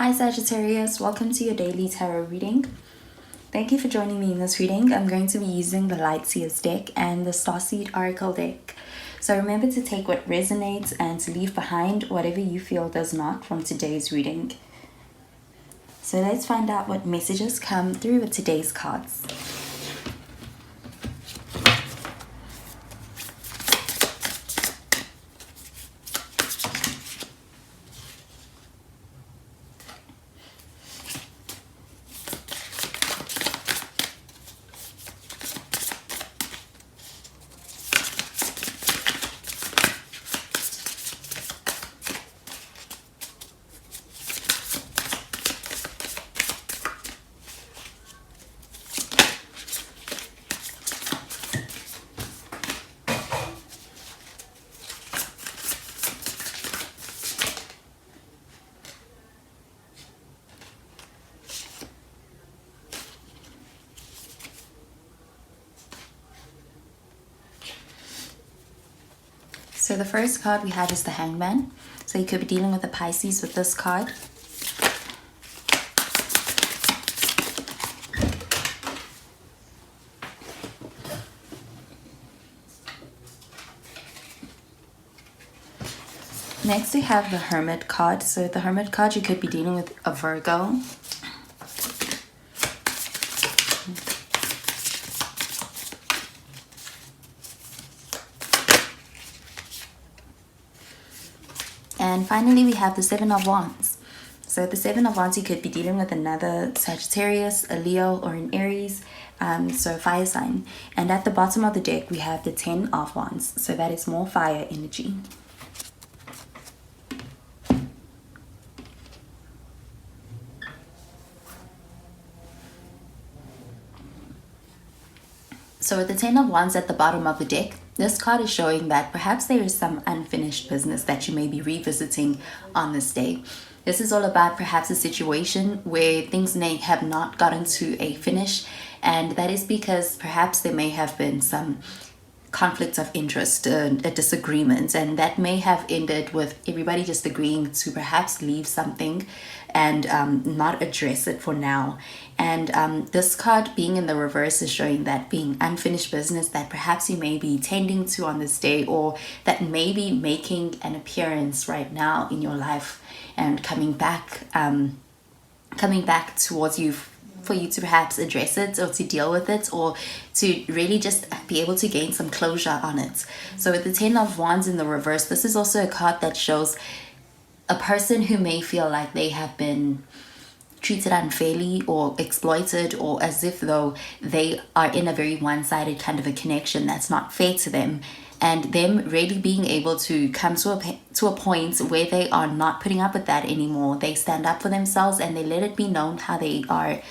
Hi Sagittarius, welcome to your daily tarot reading. Thank you for joining me in this reading. I'm going to be using the Light Seers deck and the Starseed Oracle deck. So remember to take what resonates and to leave behind whatever you feel does not from today's reading. So let's find out what messages come through with today's cards. So the first card we have is the Hangman. So you could be dealing with a Pisces with this card. Next we have the Hermit card. So the Hermit card, you could be dealing with a Virgo. And finally, we have the Seven of Wands. So the Seven of Wands, you could be dealing with another Sagittarius, a Leo, or an Aries, so fire sign. And at the bottom of the deck, we have the Ten of Wands. So that is more fire energy. So with the Ten of Wands at the bottom of the deck, this card is showing that perhaps there is some unfinished business that you may be revisiting on this day. This is all about perhaps a situation where things may have not gotten to a finish, and that is because perhaps there may have been some conflicts of interest, a disagreement, and that may have ended with everybody just agreeing to perhaps leave something and not address it for now. And this card being in the reverse is showing that being unfinished business that perhaps you may be tending to on this day, or that may be making an appearance right now in your life and coming back towards you for you to perhaps address it or to deal with it, or to really just be able to gain some closure on it. So with the Ten of Wands in the reverse, this is also a card that shows a person who may feel like they have been treated unfairly or exploited, or as if though they are in a very one-sided kind of a connection that's not fair to them, and them really being able to come to a point where they are not putting up with that anymore. They stand up for themselves and they let it be known how they are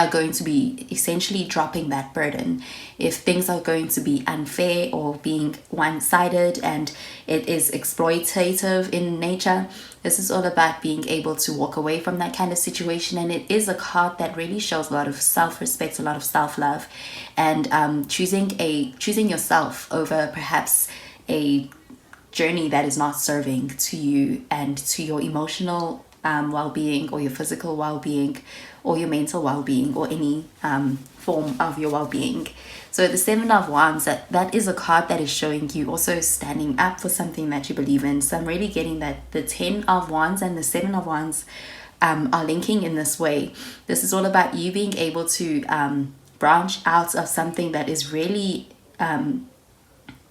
going to be essentially dropping that burden. If things are going to be unfair or being one-sided and it is exploitative in nature, this is all about being able to walk away from that kind of situation. And it is a card that really shows a lot of self-respect, a lot of self-love, and choosing yourself over perhaps a journey that is not serving to you and to your emotional well-being, or your physical well-being, or your mental well-being, or any form of your well-being. So the Seven of Wands, that is a card that is showing you also standing up for something that you believe in. So I'm really getting that the Ten of Wands and the Seven of Wands are linking in this way. This is all about you being able to branch out of something that is really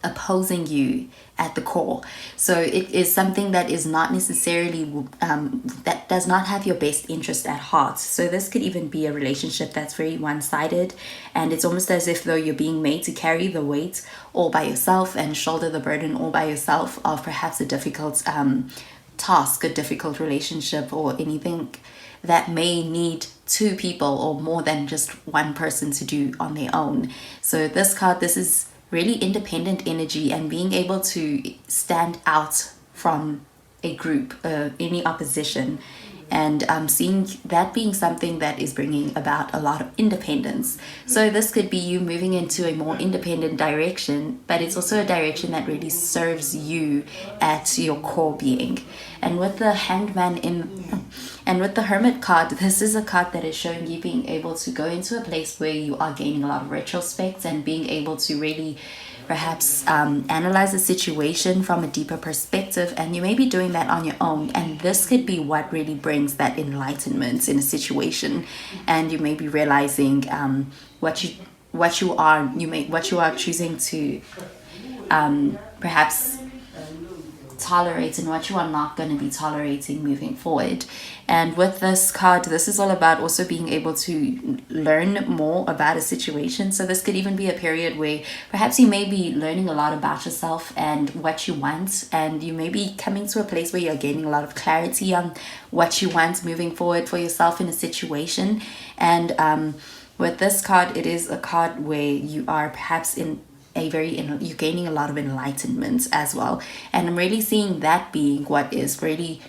opposing you at the core. So it is something that is not necessarily that does not have your best interest at heart. So this could even be a relationship that's very one-sided, and it's almost as if though you're being made to carry the weight all by yourself and shoulder the burden all by yourself of perhaps a difficult task, a difficult relationship, or anything that may need two people or more than just one person to do on their own. So this card, this is really independent energy and being able to stand out from a group, any opposition, and I'm seeing that being something that is bringing about a lot of independence. So this could be you moving into a more independent direction, but it's also a direction that really serves you at your core being. And with the Hanged Man and with the Hermit card, this is a card that is showing you being able to go into a place where you are gaining a lot of retrospect and being able to really perhaps analyze the situation from a deeper perspective, and you may be doing that on your own, and this could be what really brings that enlightenment in a situation. And you may be realizing what you are choosing to perhaps tolerate and what you are not going to be tolerating moving forward. And with this card, this is all about also being able to learn more about a situation. So this could even be a period where perhaps you may be learning a lot about yourself and what you want, and you may be coming to a place where you're gaining a lot of clarity on what you want moving forward for yourself in a situation. And with this card, it is a card where you are perhaps you're gaining a lot of enlightenment as well. And I'm really seeing that being what is really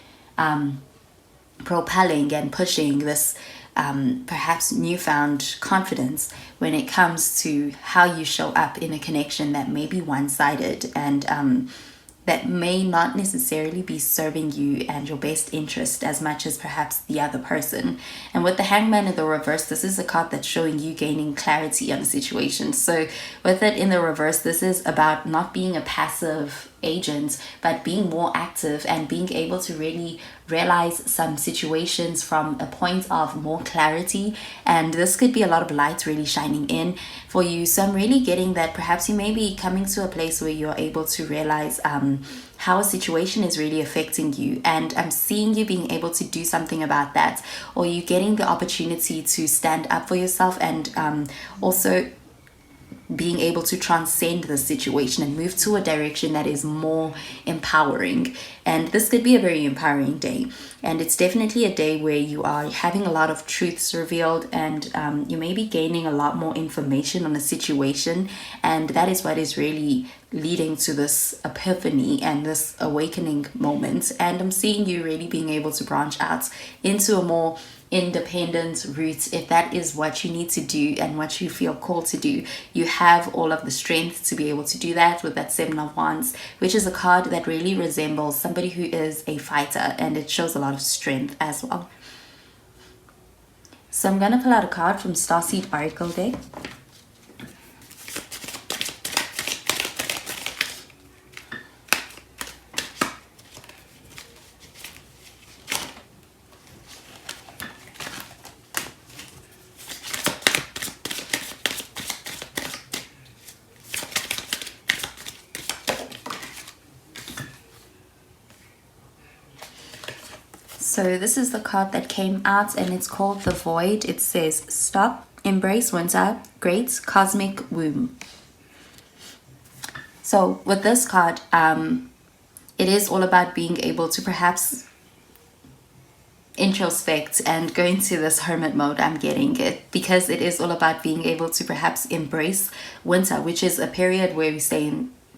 propelling and pushing this perhaps newfound confidence when it comes to how you show up in a connection that may be one-sided, and that may not necessarily be serving you and your best interest as much as perhaps the other person. And with the Hangman in the reverse, this is a card that's showing you gaining clarity on the situation. So with it in the reverse, this is about not being a passive agent, but being more active and being able to really realize some situations from a point of more clarity. And this could be a lot of light really shining in for you. So I'm really getting that perhaps you may be coming to a place where you're able to realize how a situation is really affecting you, and I'm seeing you being able to do something about that, or you getting the opportunity to stand up for yourself, and also being able to transcend the situation and move to a direction that is more empowering. And this could be a very empowering day, and it's definitely a day where you are having a lot of truths revealed, and you may be gaining a lot more information on a situation, and that is what is really leading to this epiphany and this awakening moment. And I'm seeing you really being able to branch out into a more independent route if that is what you need to do and what you feel called to do. You have all of the strength to be able to do that with that Seven of Wands, which is a card that really resembles somebody who is a fighter, and it shows a lot of strength as well. So I'm going to pull out a card from Starseed Oracle deck. So this is the card that came out, and it's called The Void. It says, stop, embrace winter, great cosmic womb. So with this card, it is all about being able to perhaps introspect and go into this hermit mode. I'm getting it because it is all about being able to perhaps embrace winter, which is a period where we stay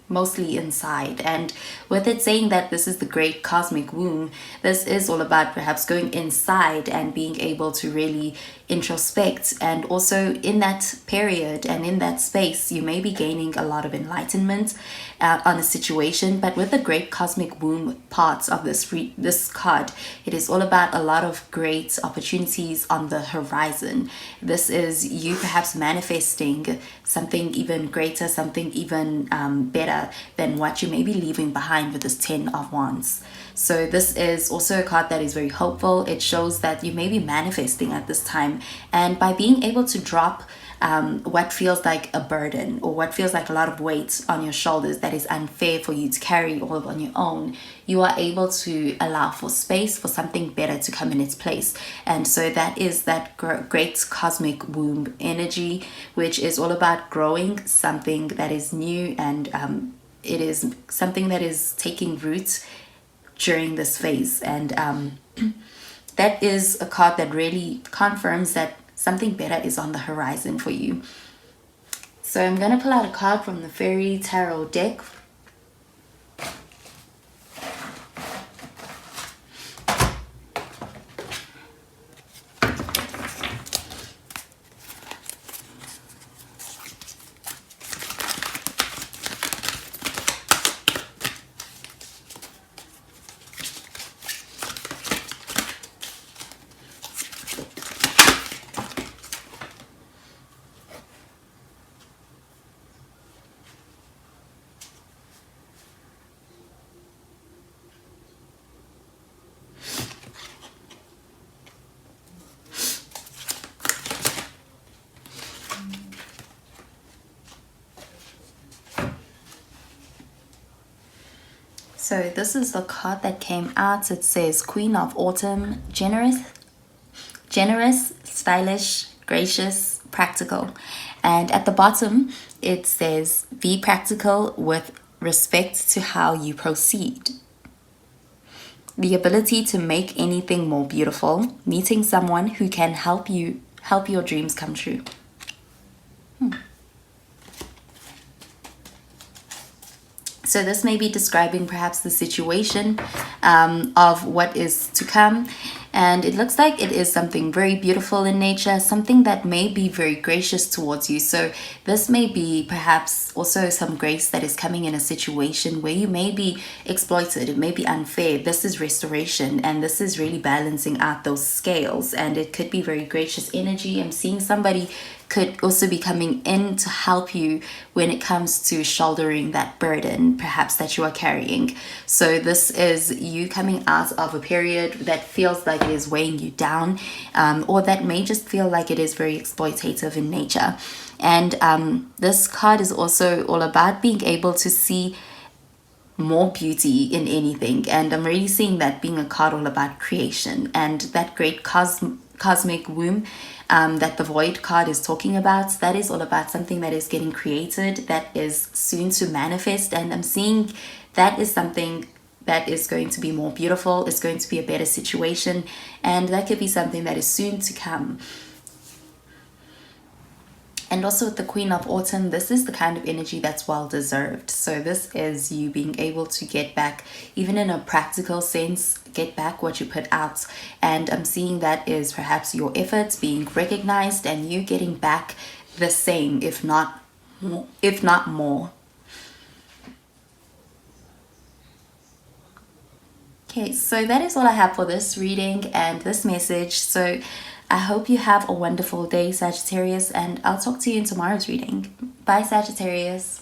mostly inside. And with it saying that this is the great cosmic womb, this is all about perhaps going inside and being able to really introspect. And also in that period and in that space, you may be gaining a lot of enlightenment on a situation. But with the great cosmic womb parts of this card, it is all about a lot of great opportunities on the horizon. This is you perhaps manifesting something even greater, something even better than what you may be leaving behind with this Ten of Wands. So this is also a card that is very hopeful. It shows that you may be manifesting at this time, and by being able to drop what feels like a burden or what feels like a lot of weight on your shoulders that is unfair for you to carry all on your own, you are able to allow for space for something better to come in its place. And so that is that great cosmic womb energy, which is all about growing something that is new, and it is something that is taking root during this phase. And that is a card that really confirms that something better is on the horizon for you. So I'm going to pull out a card from the Fairy Tarot deck. So this is the card that came out. It says Queen of Autumn, generous, stylish, gracious, practical. And at the bottom, it says be practical with respect to how you proceed. The ability to make anything more beautiful, meeting someone who can help your dreams come true. So this may be describing perhaps the situation of what is to come. And it looks like it is something very beautiful in nature, something that may be very gracious towards you. So this may be perhaps also some grace that is coming in a situation where you may be exploited. It may be unfair. This is restoration, and this is really balancing out those scales. And it could be very gracious energy. I'm seeing somebody could also be coming in to help you when it comes to shouldering that burden perhaps that you are carrying. So this is you coming out of a period that feels like it is weighing you down, or that may just feel like it is very exploitative in nature. And this card is also all about being able to see more beauty in anything. And I'm really seeing that being a card all about creation and that great cosmic womb that the void card is talking about. That is all about something that is getting created, that is soon to manifest. And I'm seeing that is something that is going to be more beautiful. It's going to be a better situation, and that could be something that is soon to come. And also with the Queen of Autumn, this is the kind of energy that's well deserved. So this is you being able to get back, even in a practical sense, get back what you put out. And I'm seeing that is perhaps your efforts being recognized and you getting back the same, if not more. Okay, so that is all I have for this reading and this message. So I hope you have a wonderful day, Sagittarius, and I'll talk to you in tomorrow's reading. Bye, Sagittarius.